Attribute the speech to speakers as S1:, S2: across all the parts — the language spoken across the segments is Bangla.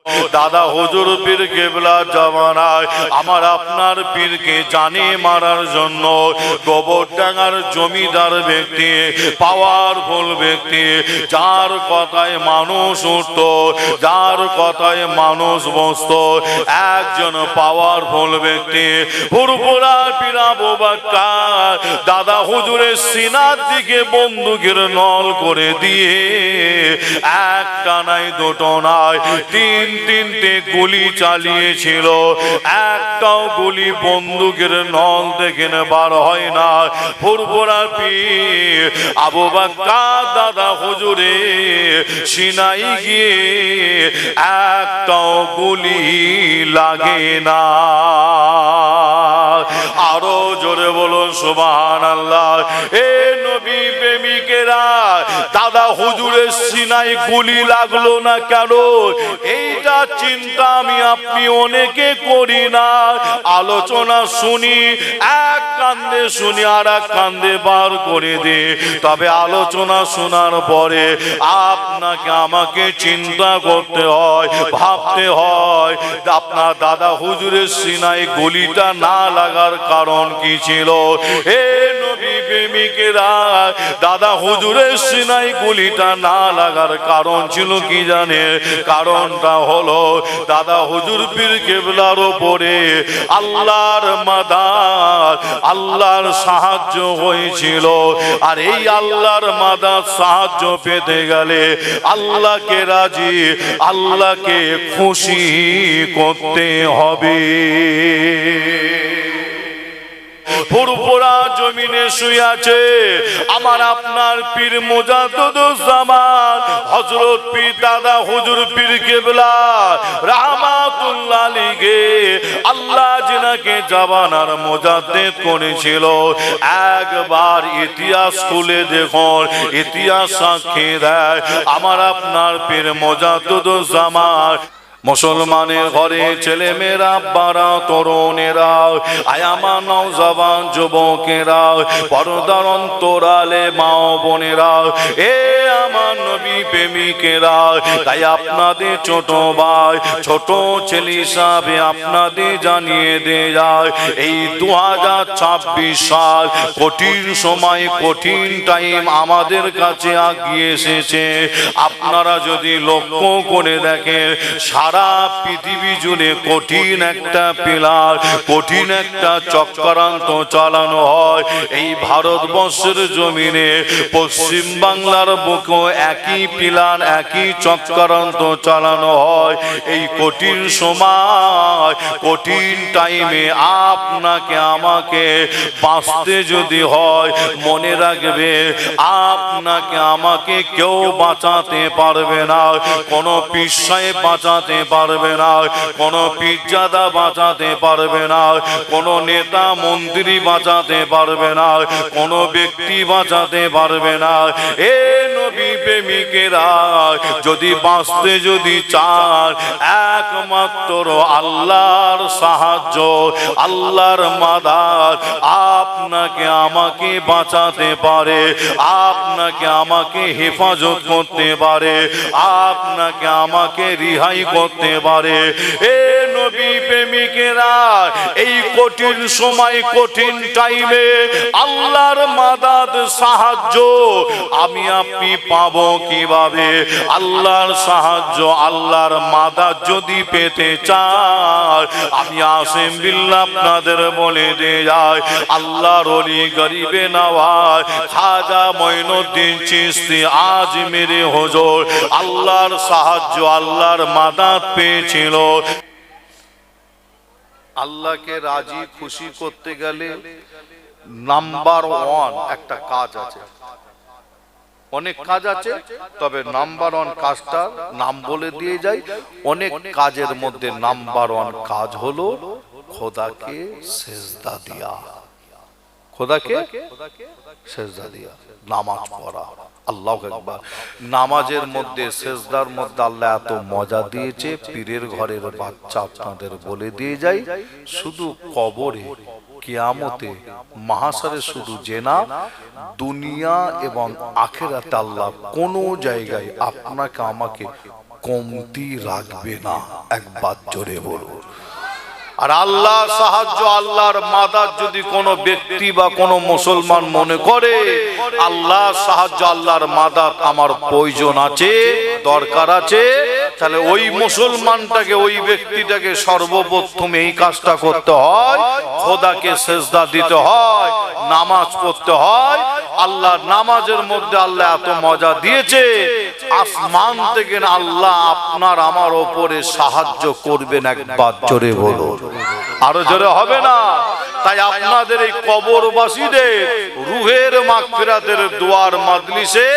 S1: দাদা হুজুর পীর কেবলা জামানায় আমার আপনার পীরকে জানে মারার জন্য গোবরডাঙ্গার জমিদার ব্যক্তি, পাওয়ারফুল ব্যক্তি, যার কথায় মানুষ উঠত, যার কথায় মানুষ বসত, একজন পাওয়ারফুল ব্যক্তি ফুরফুরার পীর আবু বকর দাদা হুজুরের সিনার দিকে বন্দুকের নল করে দিয়ে একটা নাই দুটো নাই তিনটে গুলি চালিয়েছিল। একটাও গুলি বন্দুকের নল থেকে বার হয় না। ফুরফুরার পীর আবু বকর দাদা হুজুরে সিনাই গিয়ে একটাও গুলি লাগে না। আরো জোরে বলুন সুবহানাল্লাহ। এ নবী প্রেমিকেরা, দাদা হুজুরের সিনায় গুলি লাগলো না কেন? এইটা চিন্তা আমি আপনি অনেকে করি না। আলোচনা শুনি, এক কান্দে শুনি আর এক কান্দে বার করে দে। তবে আলোচনা শোনার পরে আপনাকে আমাকে চিন্তা করতে হয়, ভাবতে হয় আপনার দাদা হুজুরের সিনায় গুলিটা না লাগার কারণ কি ছিল। এ নবী প্রেমিকেরা, দাদা হুজুরের সিনায় গুলিটা না লাগার কারণ ছিল কি জানে? কারণটা হলো দাদা হুজুর পীর কেবলার উপরে আল্লাহর মাদাদ, আল্লাহর সাহায্য হয়েছিল। আর এই আল্লাহর মাদাদ সাহায্য পেতে গেলে আল্লাহকে রাজি, আল্লাহকে খুশি করতে হবে। ফুরফুরা জমিনে শুয়ে আছে আমার আপনার পীর মুজাদ্দিদুজ্জামান হযরত পীর দাদা হুজুর পীর কেবলা রাহমাতুল্লাহ আলাইহি। আল্লাহ যিনাকে জামানার মুজাদ্দিদ করেছিল, একবার ইতিহাস খুলে দেখুন, ইতিহাস সাক্ষী দেয় আমার আপনার পীর মুজাদ্দিদুজ্জামান মুসলমানের ঘরে ছেলে মেয়েরা, আব্বারা, তরুণেরা, আয়ামা নওজওয়ান যুবকেরা, পর্দার অন্তরালে মা বোনেরা, এ আমার নবী প্রেমিকেরা, তাই আপনাদের ছোট ভাই, ছোট ছেলে হিসাবে আপনাদের জানিয়ে দিয়ে যায়, এই 2026 সাল কঠিন সময়, কঠিন টাইম আমাদের কাছে আগিয়ে এসেছে। আপনারা যদি লক্ষ্য করে দেখেন, সারা পৃথিবী জুড়ে কঠিন একটা পিলার, কঠিন একটা চক্রান্ত চালানো হয়। এই ভারতবর্ষের জমিনে পশ্চিম বাংলার বুকেও একই পিলার, একই চক্রান্ত চালানো হয়। এই কঠিন সময়, কঠিন টাইমে আপনাকে আমাকে বাঁচতে যদি হয়, মনে রাখবে আপনাকে আমাকে কেউ বাঁচাতে পারবে না। কোনো পিসায় বাঁচাতে পারবে না, কোন পীরজাদা বাঁচাতে পারবে না, কোন নেতা মন্ত্রী বাঁচাতে পারবে না, কোন ব্যক্তি বাঁচাতে পারবে না। এ নবী প্রেমিকেরা, যদি বাঁচতে যদি চান, একমাত্র আল্লাহর সাহায্য, আল্লাহর মাদাদ আপনাকে আমাকে বাঁচাতে পারে, আপনাকে আমাকে হেফাজত করতে পারে, আপনাকে আমাকে রিহাই করতে পারে। এ নবী প্রেমিকেরা, এই কঠিন সময়, কঠিন টাইমে আল্লাহর মাদাদ, সাহায্য আমি আপনি পাবো কিভাবে? আল্লাহর সাহায্য, আল্লাহর মাদাদ যদি পেতে চান, আমি আসিম বিল্লাহ আপনাদের বলে দিয়ে যায়, আল্লাহর ওলি গরিবে নওয়াজ খাজা মঈনুদ্দিন চিশতি আজমিরি হুজুর আল্লাহর সাহায্য, আল্লাহর মাদাদ পেয়েছিল। আল্লাহকে রাজি খুশি করতে গেলে নাম্বার 1 একটা কাজ আছে। অনেক কাজ আছে, তবে নাম্বার 1 কাজটার নাম বলে দিয়ে যাই। অনেক কাজের মধ্যে নাম্বার 1 কাজ হলো খোদাকে সেজদা দিয়া, খোদাকে সেজদা দিয়া, নামাজ পড়া। আল্লাহু আকবার। নামাজের মধ্যে, সেজদার মধ্যে আল্লাহ এত মজা দিয়েছে, পীরের ঘরের বাচ্চা আপনাদের বলে দিয়ে যাই, শুধু কবরে, কিয়ামতে, মাহশারে শুধু জেনা, দুনিয়া এবং আখিরাতে আল্লাহ কোন জায়গায় আপনাকে আমাকে কমতি রাখবে না। একবার জোরে বলুন। আর আল্লাহ সাহায্য, আল্লাহর মাদাদ যদি কোনো ব্যক্তি বা কোনো মুসলমান মনে করে আল্লাহ সাহায্য, আল্লাহর মাদাদ আমার প্রয়োজন আছে, দরকার আছে, তাহলে ওই মুসলমানটাকে, ওই ব্যক্তিটাকে সর্বপ্রথম এই কাজটা করতে হয়, খোদাকে সেজদা দিতে হয়, নামাজ পড়তে হয়। আল্লাহ নামাজের মধ্যে আল্লাহ এত মজা দিয়েছে, আসমান থেকে আল্লাহ আপনার আমার ওপরে সাহায্য করবেন। একবার জোরে বলো, আরো জোরে হবে না? তাই আপনাদের এই কবরবাসীদের রুহের মাগফিরাতের দুয়ার মাজলিসে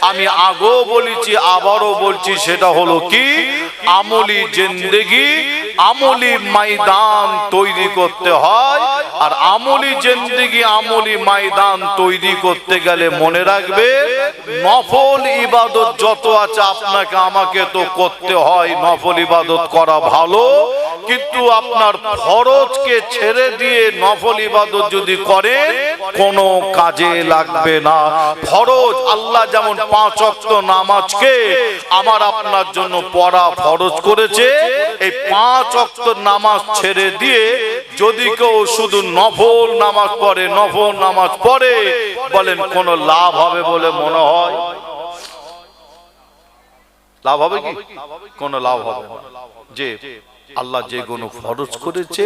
S1: আমি আগেও বলেছি, আবারও বলছি, সেটা হলো কি, আমলি জিন্দেগি, আমলি ময়দান তৈরি করতে হয়। আর আমলি জিন্দেগি, আমলি ময়দান তৈরি করতে গেলে মনে রাখবে, নফল ইবাদত যত আছে আপনাকে আমাকে তো করতে হয়, নফল ইবাদত করা ভালো, কিন্তু আপনার ফরজকে ছেড়ে দিয়ে নফল ইবাদত যদি করেন কোনো কাজে লাগবে না। ফরজ আল্লাহ যেমন 5 ওয়াক্ত নামাজকে আমার আপনার জন্য পড়া ফরজ করেছে, এই 5 ওয়াক্ত নামাজ ছেড়ে দিয়ে যদি কেউ শুধু নফল নামাজ পড়ে, নফল নামাজ পড়ে, বলেন কোনো লাভ হবে বলে মনে হয়? লাভ হবে কি? কোনো লাভ হবে না। যে আল্লাহ যে গুণ ফরজ করেছে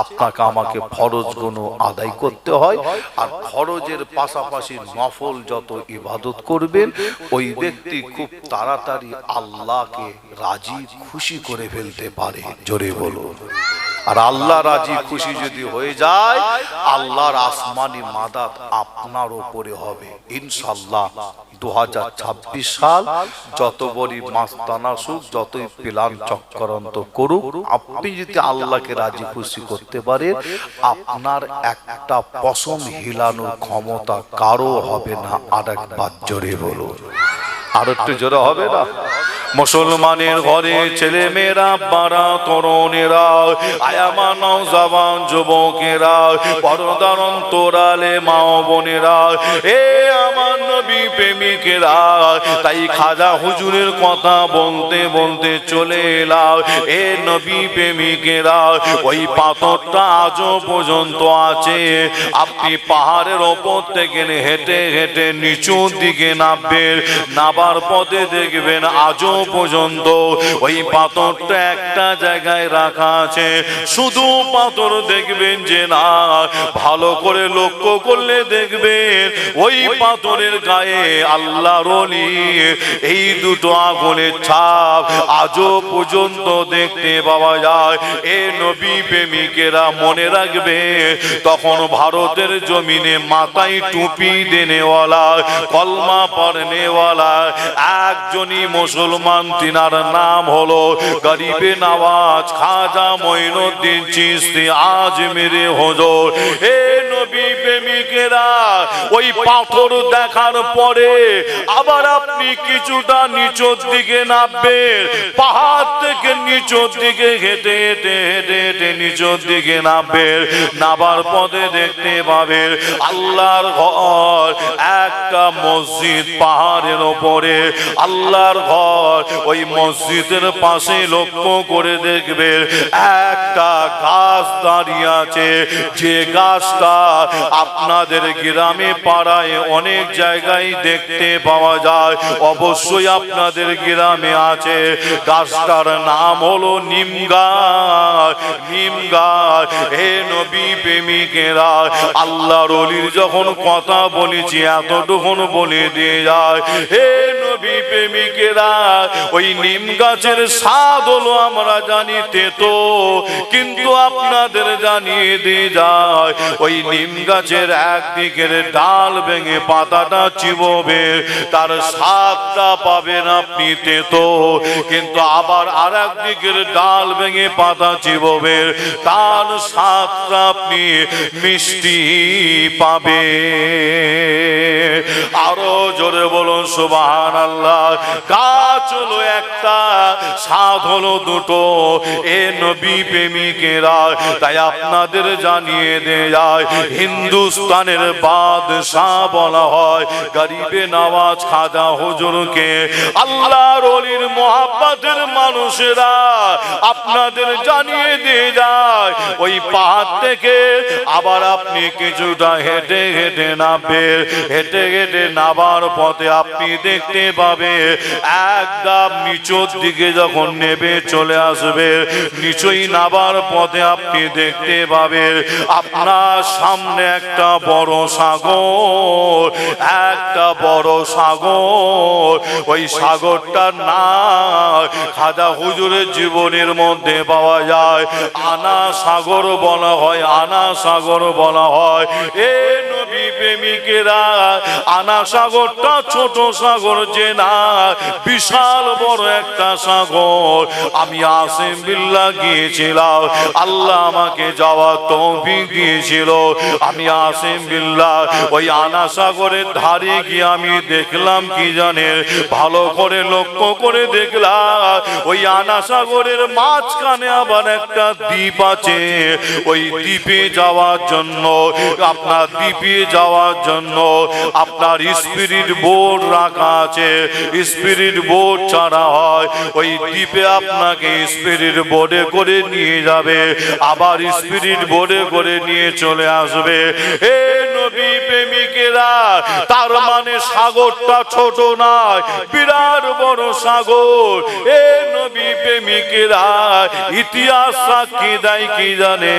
S1: আপনাকে আমাকে ফরজ গুণ আদায় করতে হয়। আর ফরজের পাশাপাশি নফল যত ইবাদত করবেন ওই ব্যক্তি খুব তাড়াতাড়ি আল্লাহকে রাজি খুশি করে ফেলতে পারে। জোরে বলুন। আর আল্লাহ রাজি খুশি যদি হয়ে যায় আল্লাহর আসমানি মাদাত আপনার উপরে হবে ইনশাআল্লাহ। 2026 সাল যত বড় মাস্তানা সুখ, যতই প্ল্যান চক্রান্ত করুক, আপনি যদি আল্লাহকে রাজি খুশি করতে পারেন আপনার একটা পশম হিলানোর ক্ষমতা কারো হবে না। আর একবার জোরে বলুন, আর একটু জোরে হবে না? মুসলমানের ঘরে ছেলে মেয়েরা, বাড়া তরুণেরা, আয়ামা নওজওয়ান যুবকেরা, পর্দার অন্তরালে মা বোনেরা, এ আমার নবী প্রেমিকেরা, তাই খাজা হুজুরের কথা বলতে বলতে চলে এলাম। এ নবী প্রেমিকেরা, ওই পাথরটা আজও পর্যন্ত আছে। আপনি পাহাড়ের ওপর থেকে হেঁটে হেঁটে নিচুর দিকে নামবেন, নাবার পথে দেখবেন আজও পর্যন্ত ওই পাথরটা একটা জায়গায় রাখা আছে। শুধু পাথর দেখবেন যে না, ভালো করে লক্ষ্য করলে দেখবেন ওই পাথরের গায়ে আল্লাহর ওলি এই দুটো আগুনের ছাপ আজও পর্যন্ত দেখতে পাওয়া যায়। এ নবী প্রেমিকেরা মনে রাখবে, তখন ভারতের জমিনে মাথায় টুপি দেনেওয়ালা, কলমা পড়নেওয়ালা একজনই মুসলমান, তিনার নাম হলো গরিবে নওয়াজ খাজা মঈনুদ্দিন চিশতি আজমিরি হুজুর। এ নবী প্রেমিকেরা, ওই পাথর দেখার পরে আবার আপনি কিছুটা নিচের দিকে নামবেন, পাহাড় থেকে নিচের দিকে হেঁটে হেঁটে হেঁটে হেঁটে নিচের দিকে নামবেন, নাবার পথে দেখতে পাবেন আল্লাহর ঘর, একটা মসজিদ পাহাড়ের ওপরে আল্লাহর ঘর। ওই মসজিদের পাশে লক্ষ্য করে দেখবেন একটা গাছ দাঁড়িয়ে আছে, যে গাছটা আপনাদের গ্রামে পাড়ায় অনেক জায়গায় দেখতে পাওয়া যায়, অবশ্যই আপনাদের গ্রামে আছে। গাছটার নাম হলো নিম গাছ। নিম গাছ। হে নবী প্রেমিকেরা, আল্লাহর ওলির যখন কথা বলেছি এতটুকুন বলে দিয়ে যায়। হে নবী প্রেমিকেরা, ওই নিম গাছের স্বাদ হলো আমরা জানি তেতো, কিন্তু আপনাদের জানিয়ে দিয়ে যায় ওই নিম গাছের একদিকের ডাল ভেঙে পাতাটা চিবোবে, তার স্বাদটা পাবেন আপনি তেতো, কিন্তু আবার আর একদিকের ডাল ভেঙে পাতা চিবোবে, তার স্বাদটা আপনি মিষ্টি পাবে। আরো জোরে বলুন সুবহানাল্লাহ। গাছ হলো একটা, স্বাদ হলো দুটো। এ নবী প্রেমিকেরা, তাই আপনাদের জানিয়ে দেয় হিন্দুস্তানে গুলিস্তানের বাদশাহ বলা হয় গরিবে নওয়াজ খাজা হুজুরকে। আল্লাহর ওলির মোহাব্বতের মানুষেরা আপনাদের জানিয়ে দিয়ে যায় ওই পাহাড় থেকে আবার আপনি কিছুটা হেঁটে হেঁটে নামবেন। হেঁটে হেঁটে নামার পথে আপনি দেখতে পাবেন একদম নিচুর দিকে যখন নেমে চলে আসবে, নিচুই নামার পথে আপনি দেখতে পাবেন আপনার সামনে একটা বড় সাগর, একটা বড় সাগর। ওই সাগরটার নাম খাজা হুজুরের জীবনের মধ্যে পাওয়া যায় আনা সাগর বলা হয়, আনা সাগর বলা হয়। এ নবী প্রেমিকেরা, আনা সাগরটা ছোট সাগর যে না, বিশাল বড় একটা সাগর। আমি আসিম বিল্লাহ গিয়েছিলাম, আল্লাহ আমাকে যাওয়ার তৌফিক দিয়েছিল। আমি আসিম বিল্লাহ ওই আনা সাগরের ধারে গিয়ে আমি দেখলাম কি জানে, ভালো করে লক্ষ্য করে দেখলাম ওই আনা সাগরের মাঝখানে আবার একটা দ্বীপ আছে। ওই দ্বীপে যাওয়ার জন্য, আপনার দ্বীপে যাওয়ার জন্য আপনার স্পিরিট বোট রাখা আছে। স্পিরিট বোট ছাড়া হয় ওই দ্বীপে আপনাকে স্পিরিট বোটে করে নিয়ে যাবে, আবার স্পিরিট বোটে করে নিয়ে চলে আসবে। এ নবী প্রেমিকেরা, তার মানে সাগরটা ছোট নয়, বিরাট বড় সাগর। এ নবী প্রেমিকেরা, ইতিহাস সাক্ষী দেয় কি জানে,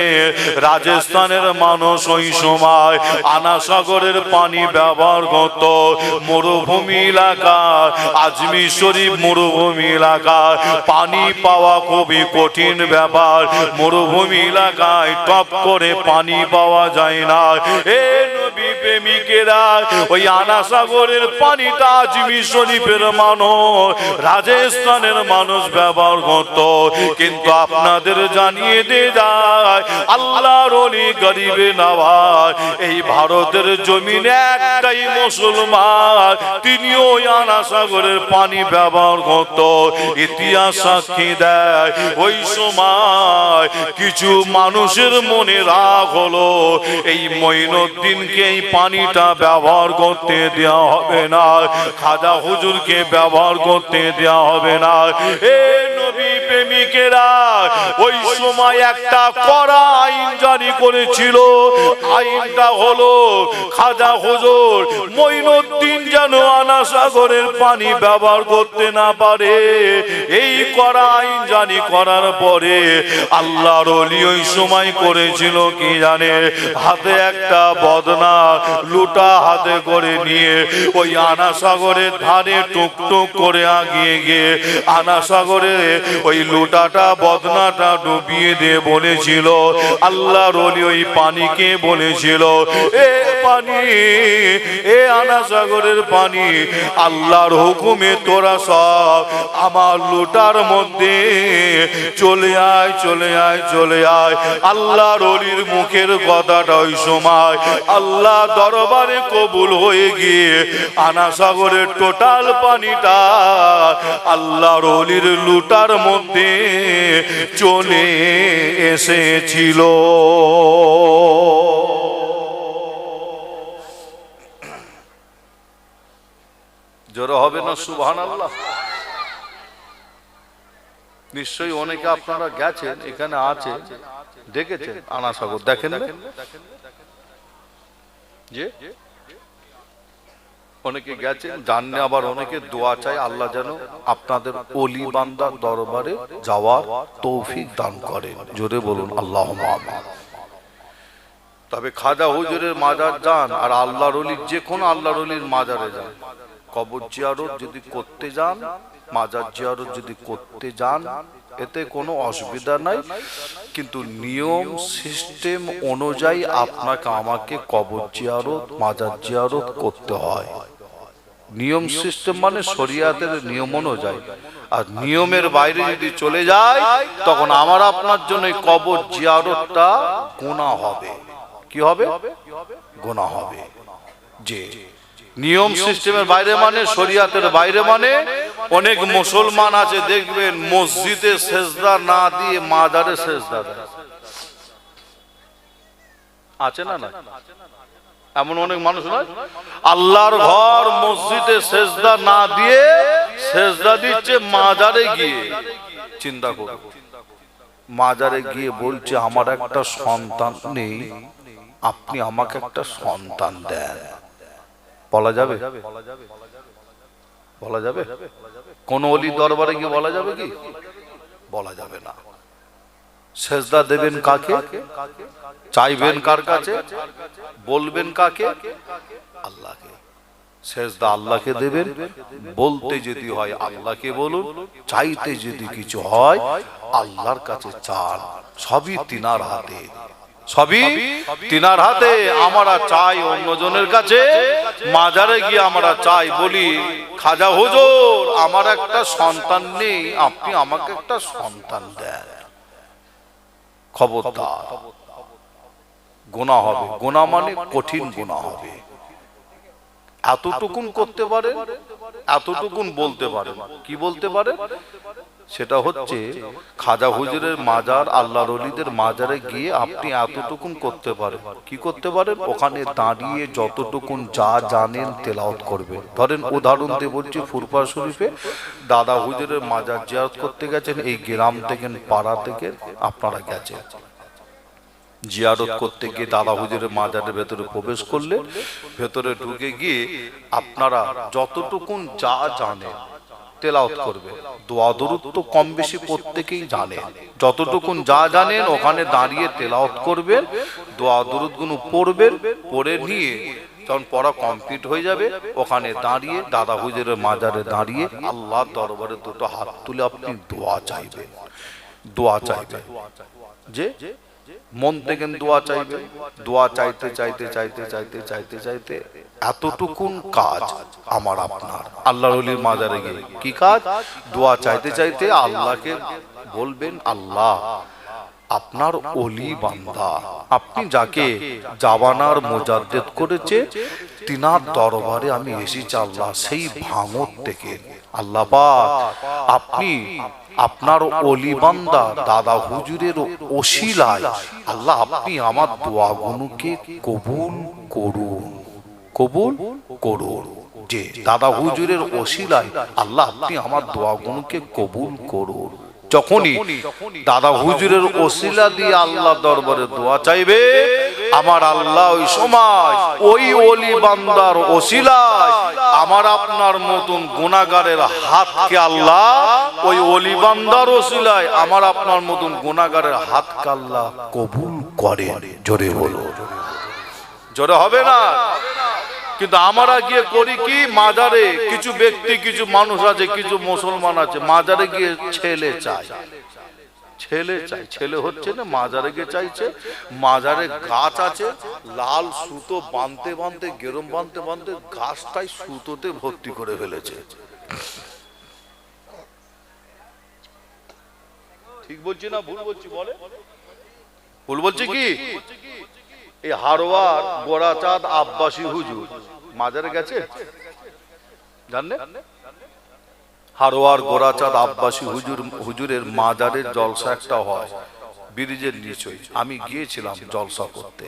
S1: রাজস্থানের মানুষ ওই সময় আনা সাগরের পানি ব্যবহার করত মরুভূমি এলাকা, আজমির শরীফ মরুভূমি এলাকা, পানি পাওয়া খুবই কঠিন ব্যাপার। মরুভূমি এলাকায় টপ করে পানি পাওয়া যায় না। এ নবী প্রেমিকেরা, ওই আনা সাগরের পানিটা আজমির শরীফের মানুষ, রাজস্থানের মানুষ ব্যবহার করত। কিন্তু আপনাদের জানিয়ে দিয়ে যায় আল্লাহর ওলি গরিবে নওয়াজ এই ভারতের জমিনে একটাই মুসলমান, তিনিও ওই আনা সাগরের পানি ব্যবহার করত। ইতিহাস সাক্ষী দেয় ওই সময় কিছু মানুষের মনে রাগ হলো, এই মঈনুদ্দিনকে এই পানিটা ব্যবহার করতে দেওয়া হবে না, খাজা হুজুরকে ব্যবহার করতে দেওয়া হবে না। এ নবী প্রেমিকেরা, ওই সময় একটা কড়া আইন জারি করেছিল। আইনটা হলো খাজা হুজুর মঈনুদ্দিন যেন আনা সাগরের পানি ব্যবহার করতে না পারে। এই কড়া আইন জারি করার পরে আল্লাহর ওলি ওই সময় করেছিল কি জানে, হাতে একটা বদনা লুটা হাতে করে নিয়ে ওই আনা সাগরের ধারে টুকটুক করে আগিয়ে গিয়ে আনা সাগরে ওই লুটাটা বদনাটা ডুবিয়ে দিয়ে বলেছিল, আল্লাহর ওলি ওই পানিকে বলেছিল, এ পানি, এ আনা সাগরের পানি, আল্লাহর হুকুমে তোরা সব আমার লুটার মধ্যে চলে আয়, চলে আয়, চলে আয়। আল্লাহর ওলির মুখের কথাটা ওই সময় আল্লাহ দরবারে কবুল হয়ে গিয়ে আনা সাগরের টোটাল পানিটা আল্লাহর ওলির লুটার মধ্যে চলে এসেছিল। জোরে হবে না সুবহানাল্লাহ? নিশ্চয়ই অনেকে আপনারা গেছেন, এখানে আছে, দেখেছেন আনা সাগর, দেখেন না? যে অনেকে গেছেন জানলে, আবার অনেকে দোয়া চাই আল্লাহ যেন আপনাদের ওলি বান্দার দরবারে যাওয়ার তৌফিক দান করেন। জোরে বলুন আল্লাহুম্মা আমিন। তবে খাজা হুজুরের মাজার যান আর আল্লাহর ওলির, যে কোনো আল্লাহর ওলির মাজারে যান, কবর জিয়ারত যদি করতে যান, মাজার জিয়ারত যদি করতে যান, এতে কোনো অসুবিধা নাই। কিন্তু নিয়ম সিস্টেম অনুযায়ী আপনাকে আমাকে কবর জিয়ারত, মাজার জিয়ারত করতে হয়। নিয়ম সিস্টেম মানে শরিয়াতের নিয়ম অনুযায়ী। আর নিয়মের বাইরে যদি চলে যায় তখন আমার আপনার জন্য কবর জিয়ারতটা গুনাহ হবে। কি হবে? গুনাহ হবে। যে নিয়ম সিস্টেমের বাইরে মানে, শরিয়াতের বাইরে মানে, অনেক মুসলমান আছে দেখবেন মসজিদে সেজদা না দিয়ে মাজারে সেজদা দেয়, আছে না? না এমন অনেক মানুষ নয়, আল্লাহর ঘর মসজিদে সেজদা না দিয়ে সেজদা দিচ্ছে মাজারে গিয়ে। চিন্তা করো, মাজারে গিয়ে বলছে আমার একটা সন্তান নেই, আপনি আমাকে একটা সন্তান দেন। বলা যাবে? বলা যাবে? কোন ওলি দরবারে গিয়ে বলা যাবে কি? বলা যাবে না। সেজদা দেবেন কাকে? চাইবেন কার কাছে? বলবেন কাকে? আল্লাহকে। সেজদা আল্লাহকে দেবেন, বলতে যদি হয় আল্লাহকে বলুন, চাইতে যদি কিছু হয় আল্লাহর কাছে চান। সবই তিনার হাতে, সবই তিনার হাতে। আমরা চাই অন্যজনের কাছে, মাজারে গিয়ে আমরা চাই, বলি খাজা হুজুর আমার একটা সন্তান নেই, আপনি আমাকে একটা সন্তান দেন। খবরদার, গুনাহ হবে। গুনাহ মানে কঠিন গুনাহ হবে। এতটুকুন করতে পারে, এতটুকুন বলতে পারে। কি বলতে পারে? সেটা হচ্ছে খাজা হুজুরের মাজার, আল্লাহর ওলিদের মাজারে গিয়ে আপনি এতটুকুন করতে পারেন। কি করতে পারেন? ওখানে দাঁড়িয়ে যতটুকুন যা জানেন তেলাওয়াত করবেন। ধরেন উদাহরণ দিয়ে বলছি, ফুরফুরা শরীফে দাদা হুজুরের মাজার জিয়ারত করতে গেছেন, এই গ্রাম থেকে পাড়া থেকে আপনারা গেছেন, জিয়ারত করতে গিয়ে দাদা হুজুরের মাজারের ভেতরে প্রবেশ করলে, ভেতরে ঢুকে গিয়ে আপনারা যতটুকুন যা জানেন তেলাওয়াত করবে। দোয়া দরুদ তো কম বেশি প্রত্যেকেই জানে, যতটুকুন যা জানেন ওখানে দাঁড়িয়ে তেলাওয়াত করবেন, দোয়া দরুদ গুলো পড়বেন। পড়ে নিয়ে যখন পড়া কমপ্লিট হয়ে যাবে, ওখানে দাঁড়িয়ে দাদা হুজুরের মাজারে দাঁড়িয়ে আল্লাহর দরবারে দুটো হাত তুলে আপনি দোয়া চাইবেন। দোয়া চাইবেন, যে মন থেকে দোয়া চাইবে। দোয়া চাইতে চাইতে চাইতে চাইতে চাইতে চাইতে এতটুকুন কাজ আমার আপনার। আল্লাহর ওলির মাজারে গিয়ে কি কাজ? দোয়া চাইতে চাইতে আল্লাহকে বলবেন, আল্লাহ আপনার ওলি বান্দা, আপনি যাকে জাবানার মুজাদ্দেদ করেছে, তিনার দরবারে আমি এসেছি আল্লাহ, সেই ভাঙর থেকে। আল্লাহ পাক আপনি আপনার ওলি বান্দা দাদা হুজুরের ওসিলায় আল্লাহ আপনি আমার দোয়াগুলোকে কবুল করুন, কবুল করুন। যে দাদা হুজুরের ওসিলায় আল্লাহ আপনি আমার দোয়াগুলোকে কবুল করুন। যখনই দাদা হুজুরের ওসিলা দিয়ে আল্লাহ দরবারে দোয়া চাইবে, আমার আল্লাহ ওই সময় ওই ওলি বান্দার ওসিলায় আমার আপনার মতন গুনাহগারের হাতকে আল্লাহ, ওই ওলি বান্দার ওসিলায় আমার আপনার মতন গুনাহগারের হাতকে আল্লাহ কবুল করে। জোরে বলো, জোরে হবে না? কিন্তু আমরা গিয়ে করি কি? মাজারে কিছু ব্যক্তি, কিছু মানুষ আছে, কিছু মুসলমান আছে, মাজারে গিয়ে ছেলে চায়, ছেলে চাই, ছেলে হচ্ছে না, মাজারে গিয়ে চাইছে। মাজারে গাছ আছে, লাল সুতো বাঁধতে বাঁধতে, গেরম বাঁধতে বাঁধতে গাছটাই সুতোতে ভর্তি করে ফেলেছে। ঠিক বলছি না ভুল বলছি? বলে ভুল বলছি কি? এই হারোয়ার গোরাচাঁদ আব্বাসী হুজুর মাজারে গেছে, জানেন? হারোয়ার গোরাচাঁদ আব্বাসী হুজুরের মাজারের জলসা একটা হয় ব্রিজের নিচেই। আমি গিয়েছিলাম জলসা করতে।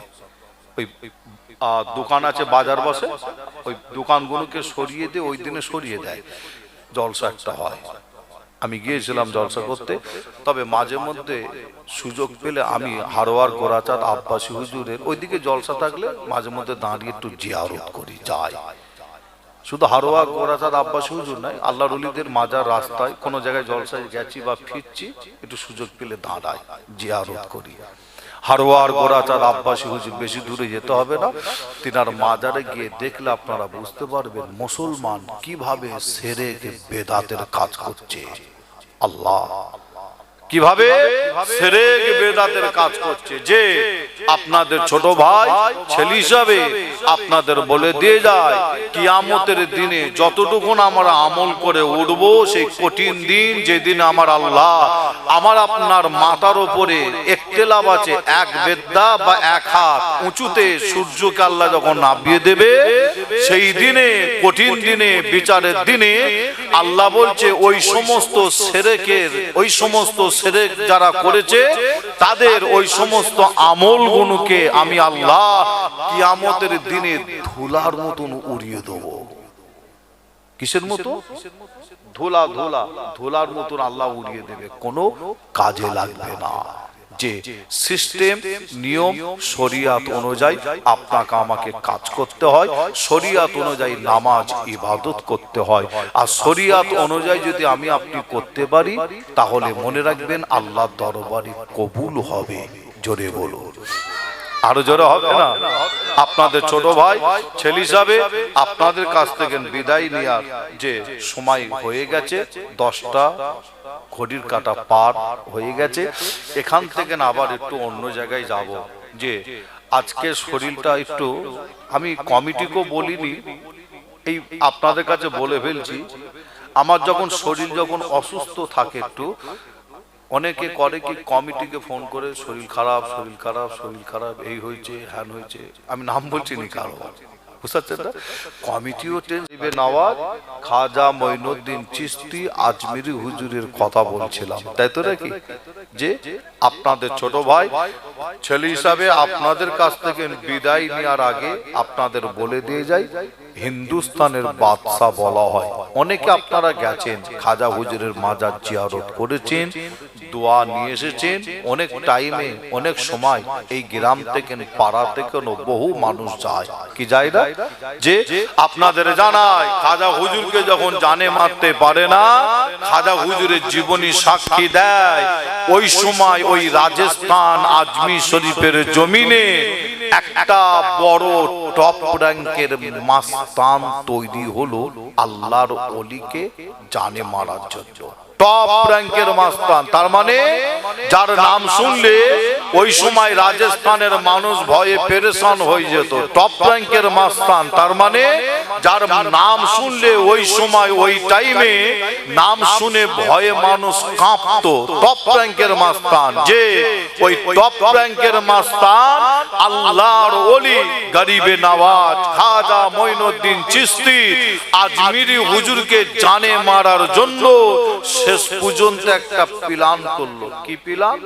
S1: ওই দোকান আছে, বাজার বসে, ওই দোকানগুলোকে সরিয়ে দিয়ে ওই দিনে সরিয়ে দেয়, জলসা একটা হয়। আমি গিয়েছিলাম জলসা করতে। তবে মাঝে মধ্যে সুযোগ পেলে আমি হারোয়ার গোরাচাঁদ আব্বাসী হুজুরের ওইদিকে জলসা থাকলে মাঝে মধ্যে দাঁড়িয়ে একটু জিয়ারত করি, যাই। শুধু হারোয়ার গোরাচাঁদ আব্বাসী হুজুর নয়, আল্লাহর ওলিদের মাজার রাস্তায় কোনো জায়গায় জলসায় গেছি বা ফিরছি, একটু সুযোগ পেলে দাঁড়াই, জিয়ারত করি। হারোয়ার গোরাচাঁদ আব্বাসী হুজুর, বেশি দূরে যেতে হবে না, তিনার মাজারে গিয়ে দেখলে আপনারা বুঝতে পারবেন মুসলমান কিভাবে শিরক বেদাতের কাজ করছে। আল্লাহ কিভাবে শিরক বেদাতের কাজ করছে। যে আপনাদের ছোট ভাই ছেলে হিসাবে আপনাদের বলে দিয়ে যায়, কিয়ামতের দিনে যতটুকুন আমরা আমল করে উঠব, সেই কঠিন দিন যেদিন আমার আল্লাহ আমার আপনার মাথার উপরে একতেলাব আছে, এক বেদ্দা বা এক হাত উঁচুতে সূর্যকে আল্লাহ যখন নামিয়ে দেবে, সেই দিনে, কঠিন দিনে, বিচারের দিনে আল্লাহ বলছে ওই সমস্ত শিরক যারা করেছে তাদের ওই সমস্ত আমলগুলোকে আমি আল্লাহ কিয়ামতের দিনে ধুলার মতন উড়িয়ে দেব। কিসের মতো? ধুলার মতন আল্লাহ উড়িয়ে দেবে, কোনো কাজে লাগবে না। যে সিস্টেম নিয়ম শরিয়াত অনুযায়ী আপনাকে আমাকে কাজ করতে হয়, শরিয়াত অনুযায়ী নামাজ ইবাদত করতে হয়, আর শরিয়াত অনুযায়ী যদি আমি আপনি করতে পারি তাহলে মনে রাখবেন আল্লাহর দরবারে কবুল হবে। জোরে বলুন, আরো জোরে হবে না? আপনাদের ছোট ভাই ছেলে হিসাবে আপনাদের কাছ থেকে বিদায় নেওয়ার যে সময় হয়ে গেছে, 10টা ঘড়ির কাঁটা পার হয়ে গেছে। এখান থেকে আবার একটু অন্য জায়গায় যাব। যে আজকে শরীরটা একটু, আমি কমিটিকেও বলিনি, এই আপনাদের কাছে বলে ফেলছি, আমার যখন শরীর যখন অসুস্থ থাকে একটু, অনেকে করে কি কমিটিকে ফোন করে শরীর খারাপ এই হয়েছে হ্যান হয়েছে, আমি নাম বলছি না কারো, কমিটিও নওয়াজ খাজা মঈনুদ্দিন চিশতি আজমিরি হুজুরের কথা বলছিলাম, তাই তো নাকি? যে আপনাদের ছোট ভাই ছেলে হিসাবে আপনাদের কাছ থেকে বিদায় নেওয়ার আগে আপনাদের বলে দিয়ে যাই, হিন্দুস্তানের বাদশা বলা হয়। অনেকে আপনারা গেছেন খাজা হুজুরের মাজার জিয়ারত করেছেন, দোয়া নিয়ে এসেছেন। অনেক টাইমে অনেক সময় এই গ্রাম থেকে পাড়া থেকে বহু মানুষ যায়, কি যায় না? যে আপনাদের জানায় খাজা হুজুরকে যখন জানে মারতে পারে না, খাজা হুজুরের জীবনী সাক্ষী দেয়, ওই সময় ওই রাজস্থান আজমির শরীফের জমিনে একটা বড় টপ র্যাঙ্কের মাস্তান তৈরি হলো আল্লাহর ওলিকে জানে মারার জন্য। টপ র্যাঙ্কের মাস্তান, তার মানে যার নাম শুনলে ওই সময় রাজস্থানের মানুষ ভয়ে পেরেশান হয়ে যেত। টপ র্যাঙ্কের মাস্তান তার মানে যার নাম শুনলে ওই সময় ওই টাইমে নাম শুনে ভয়ে মানুষ কাঁপতো। টপ র্যাঙ্কের মাস্তান, যে ওই টপ র্যাঙ্কের মাস্তান আল্লাহর ওলি গরিবে নওয়াজ খাজা মঈনুদ্দিন চিশতি আজমিরি হুজুরকে জানে মারার জন্য শেষ পর্যন্ত একটা প্ল্যান করলো। কি প্ল্যান?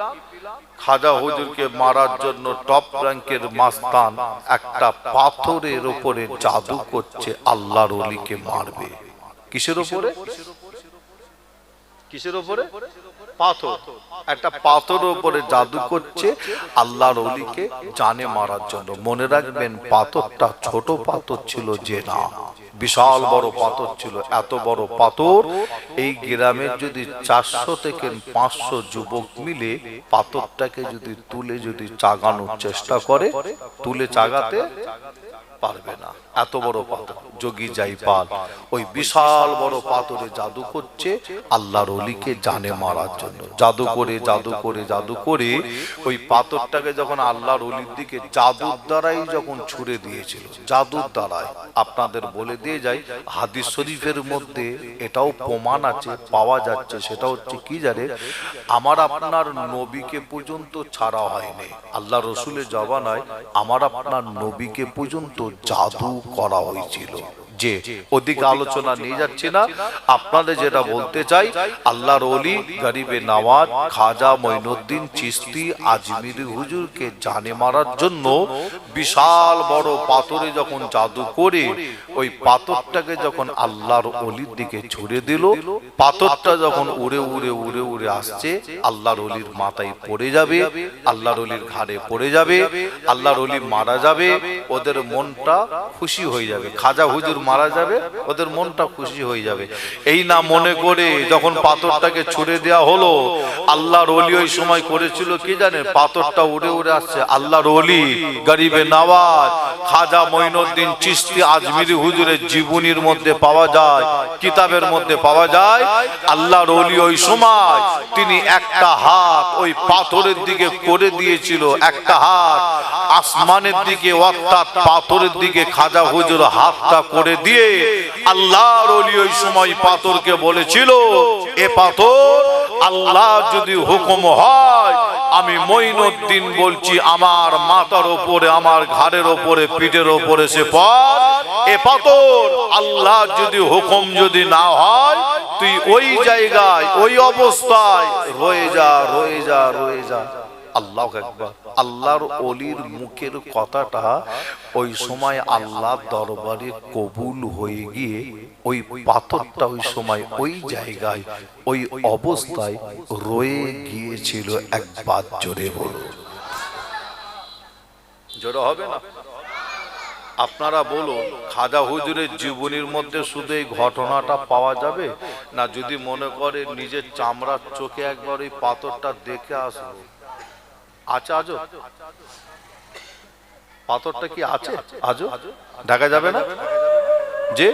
S1: খাজা হুজুরকে মারার জন্য টপ র্যাঙ্কের মাস্তান একটা পাথরের উপরে জাদু করছে, আল্লাহর ওলিকে মারবে। কিসের উপরে? কিসের উপরে? পাথর। একটা পাথরের উপরে জাদু করছে আল্লাহর ওলিকে জানে মারার জন্য। মনে রাখবেন পাথরটা ছোট পাথর ছিল যে না, বিশাল বড় পাথর ছিল। এত বড় পাথর এই গ্রামের যদি 400 থেকে 500 যুবক মিলে পাথরটাকে যদি তুলে যদি চাগানোর চেষ্টা করে, তুলে চাগাতে পারবে না। এত বড় পাথর যোগী জাইপাল ওই বিশাল বড় পাথরে জাদু করছে আল্লাহর ওলিকে জানে মারার জন্য। জাদু করে ওই পাথরটাকে যখন আল্লাহর ওলির দিকে জাদুর দ্বারাই যখন ছুড়ে দিয়েছিল, জাদুর দ্বারাই, আপনাদের বলে দিয়ে যাই হাদিস শরীফের মধ্যে এটাও প্রমাণ আছে, পাওয়া যাচ্ছে। সেটা হচ্ছে কি জানে, আমার আপনার নবীকে পর্যন্ত ছাড়া হয়নি। আল্লাহ রসুলের জবানায় আমার আপনার নবীকে পর্যন্ত জাদু করা হয়েছিল। যে ওদিকে আলোচনা নিয়ে যাচ্ছে না, আপনাদের যেটা বলতে চাই, আল্লাহর ওলি গরিবে নওয়াজ খাজা মঈনুদ্দিন চিশতি আজমিরি হুজুরকে জানে মারার জন্য বিশাল বড় পাথরে যখন জাদু করে ওই পাথরটাকে যখন আল্লাহর ওলির দিকে ছুড়ে দিল, পাথরটা যখন উড়ে আসছে আল্লাহর ওলির মাথায় পড়ে যাবে, আল্লাহর ওলির ঘাড়ে পড়ে যাবে, আল্লাহর ওলি মারা যাবে, ওদের মনটা খুশি হয়ে যাবে। খাজা হুজুর মারা যাবে, ওদের মনটা খুশি হয়ে যাবে। এই না মনে করে যখন পাথরটাকে ছুড়ে দেওয়া হলো, আল্লাহর ওলি ওই সময় করেছিল কি জানেন, পাথরটা উড়ে আসছে, আল্লাহর ওলি গরিবে নওয়াজ খাজা মঈনুদ্দিন চিশতি আজমিরি হুজুরের জীবনীর মধ্যে পাওয়া যায়, কিতাবের মধ্যে পাওয়া যায়। আল্লাহর ওলি ওই সময় তিনি একটা হাত ওই পাথরের দিকে করে দিয়েছিল, একটা হাত আসমানের দিকে অর্থাৎ পাথরের দিকে খাজা হুজুর হাতটা করে দিয়ে আল্লাহর ওলি ওই সময় পাথরকে বলেছিল, এ পাথর আল্লাহ যদি হুকুম হয় আমি মঈনুদ্দিন বলছি, আমার মাথার উপরে, আমার ঘাড়ের উপরে, পিঠের উপরে সে পর এ পাথর, আল্লাহ যদি হুকুম যদি না হয়, তুই ওই জায়গায় ওই অবস্থায় রয়ে যা, রয়ে যা, রয়ে যা। আল্লাহু আকবার। আল্লাহর ওলির মুখের কথাটা ওই সময় আল্লাহর দরবারে কবুল হয়ে গিয়ে ওই পাথরটা ওই সময় ওই জায়গায় ওই অবস্থায় রয়ে গিয়েছিল। একবার জোরে বলো, জোরে হবে না? আপনারা বলুন, খাজা হুজুরের জীবনীর মধ্যে শুধু এই ঘটনাটা পাওয়া যাবে, না যদি মনে করে নিজের চামড়ার চোখে একবার ওই পাথরটা দেখে আসবো? আছে আজও? পাথরটা কি আছে আজও? দেখা যাবে না? যে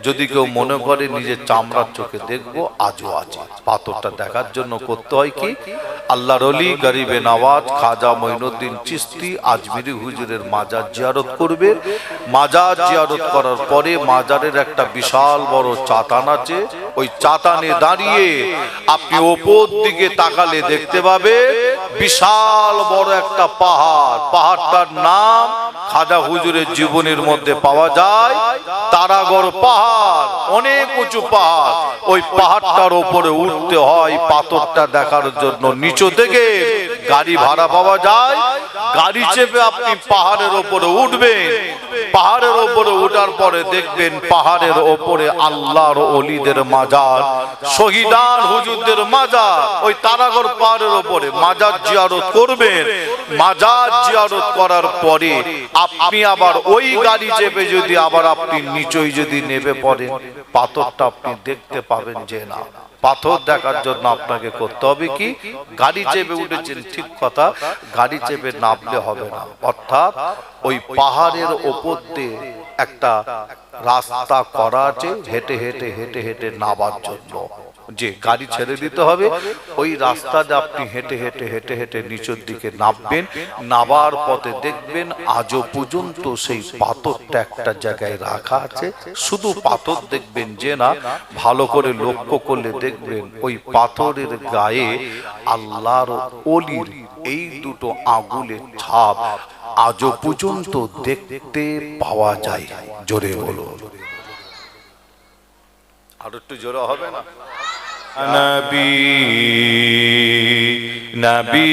S1: যদি কেউ মনে করে নিজের চামড়ার চোখে দেখবো, আজও আছে। পাথরটা দেখার জন্য করতে হয় কি, আল্লাহর ওলি গরিবে নওয়াজ খাজা মঈনুদ্দিন চিশতি আজমিরি হুজুরের মাজার জিয়ারত করবে। মাজার জিয়ারত করার পরে মাজারের একটা বিশাল বড় চাতান আছে, ওই চাতানে দাঁড়িয়ে আপনি ওপর দিকে তাকালে দেখতে পাবে বিশাল বড় একটা পাহাড়। পাহাড়টার নাম খাজা হুজুরের জীবনের মধ্যে পাওয়া যায় তারাগড় পাহাড়, অনেক উঁচু পাহাড়। ওই পাহাড়টার উপরে উঠতে হয় পাথরটা দেখার জন্য। নিচু থেকে গাড়ি ভাড়া পাওয়া যায়, গাড়ি চেপে আপনি পাহাড়ের উপরে উঠবেন। পাহাড়ের উপরে ওঠার পরে দেখবেন পাহাড়ের উপরে আল্লাহর ওলিদের মাজার, শহীদান হুজুরদের মাজার। ওই তারাগড় পাহাড়ের উপরে মাজার জিয়ারত করবেন। মাজার জিয়ারত করার পরে আপনি আবার ওই গাড়ি চেপে যদি আবার আপনি নিচই যদি নেমে পড়েন, পাথরটা আপনি দেখতে পাবেন যে না। পাথর দেখার জন্য আপনাকে করতে হবে কি, গাড়ি চেপে উঠেছেন ঠিক কথা, গাড়ি চেপে নামলে হবে না। অর্থাৎ ওই পাহাড়ের ওপর দিয়ে একটা রাস্তা করা আছে, হেঁটে হেঁটে হেঁটে হেঁটে নামার জন্য। যে গাড়ি ছেড়ে দিতে হবে, ওই রাস্তাতে আপনি হেঁটে হেঁটে হেঁটে হেঁটে নিচের দিকে নামবেন। নামার পথে দেখবেন আজও পর্যন্ত সেই পাথরটা একটা জায়গায় রাখা আছে। শুধু পাথর দেখবেন যে না, ভালো করে লক্ষ্য করলে দেখবেন ওই পাথরের গায়ে আল্লাহর ওলির এই দুটো আঙ্গুলের ছাপ আজও পর্যন্ত দেখতে পাওয়া যায়। জোরে বলো, আর একটু জোরে হবে না? নবী নবী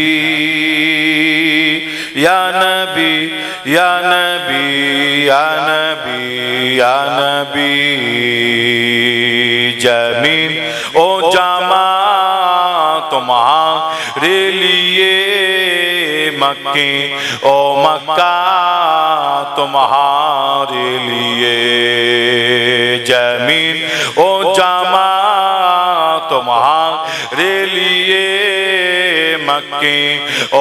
S1: ইয়া নবী ইয়া নবী ইয়া নবী ইয়া নবী জমিন ও জামা तुम्हारे लिए मक्के ओ मक्का तुम्हारे लिए जमीन ओ जामा तुम्हारे लिए मक्के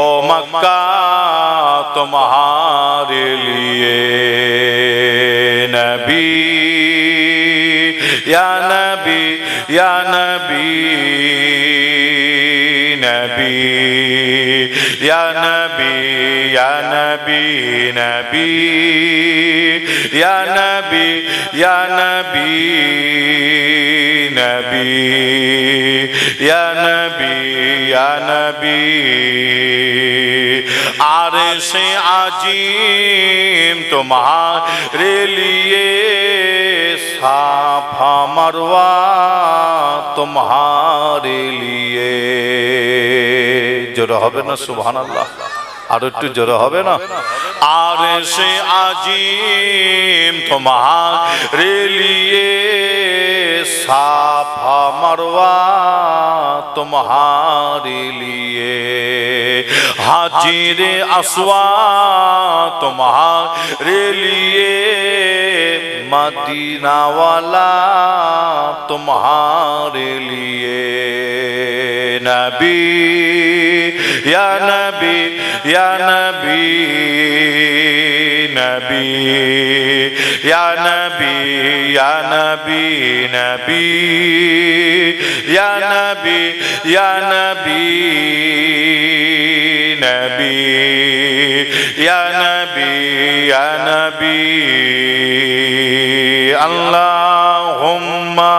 S1: ओ मक्का तुम्हारे लिए नबी या नबी या नबी नबी या नबी या नबी नबी या नबी या नबी नबी या नबी या नबी आरशे आजीम तुम्हारे लिए साफा मरवा तुम्हारे लिए। জোরে হবে না সুবহানাল্লাহ? আর একটু জোরে হবে না? আরশে আজিম তোমারে লিয়ে সাফা মারওয়া तुम्हारे लिए हाजिर असवा तुम्हारे लिए मदीना वाला तुम्हारे लिए नबी या नबी या नबी नबी या नबी या नबी नबी या नबी या नबी नबी या नबी या नबी अल्लाहुम्मा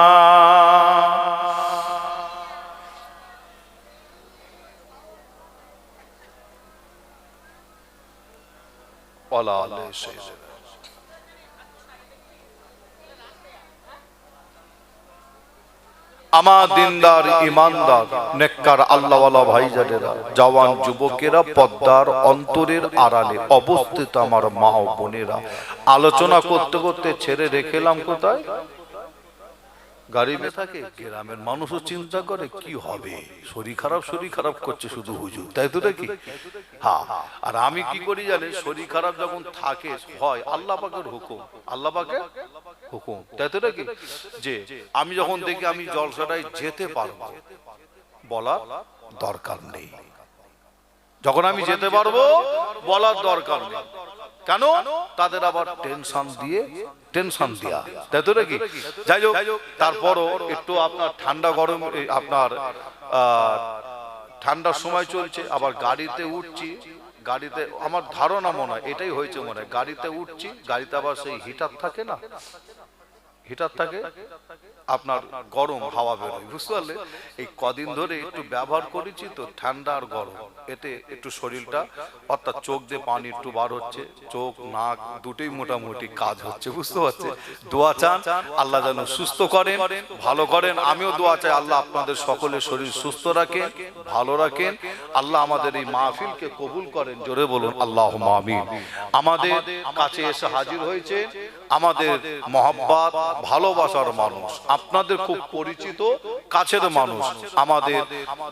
S1: ওয়ালা আলি সাইয়্যিদিনা। আমার দিনদার ইমানদার নেককার আল্লাহওয়ালা ভাইজানেরা, জওয়ান যুবকেরা, পদ্মার অন্তরের আড়ালে অবস্থিত আমার মা ও বোনেরা, আলোচনা করতে করতে ছেড়ে রেখেলাম কোথায়? গাড়িতে থাকে। গ্রামের মানুষও চিন্তা করে কি হবে, শরীর খারাপ করছে শুধু হুজুর, তাই তো নাকি? হ্যাঁ। আর আমি কি করি জানেন, শরীর খারাপ যখন থাকে হয় আল্লাহ পাকের হুকুম, আল্লাহ পাকের হুকুম, তাই তো নাকি? যে আমি যখন দেখি আমি জলসাটায় যেতে পারবো, বলার দরকার নেই। যখন আমি যেতে পারবো বলার দরকার নেই। কেন? তাদের আবার টেনশন দিয়া, তাই তো নাকি? যাই হোক, তারপরও একটু আপনার ঠান্ডা গরম, আপনার ঠান্ডার সময় চলছে, আবার গাড়িতে উঠছি, গাড়িতে আমার ধারণা মনে হয় এটাই হয়েছে, মনে হয় গাড়িতে উঠছি, গাড়িতে আবার সেই হিটার থাকে না, হিটার থাকে, আপনার গরম হাওয়া বেরোয়, বুঝতে পারলে? এই কদিন ধরে একটু ব্যবহার করেছি তো, ঠান্ডা আর গরম, এতে একটু শরীরটা, অর্থাৎ চোখ দিয়ে পানি একটু বার হচ্ছে, চোখ নাক দুটোই মোটামুটি কাজ হচ্ছে, বুঝতে পারছে? দোয়া চান আল্লাহ যেন সুস্থ করেন, ভালো করেন। আমিও দোয়া চাই আল্লাহ আপনাদের সকলের শরীর সুস্থ রাখেন, ভালো রাখেন। আল্লাহ আমাদের এই মাহফিলকে কবুল করেন, জোরে বলুন আল্লাহুম্মা আমিন। আমাদের কাছে এসে হাজির হয়েছে আমাদের মহব্বত ভালোবাসার মানুষ, আপনাদের খুব পরিচিত কাছের মানুষ, আমাদের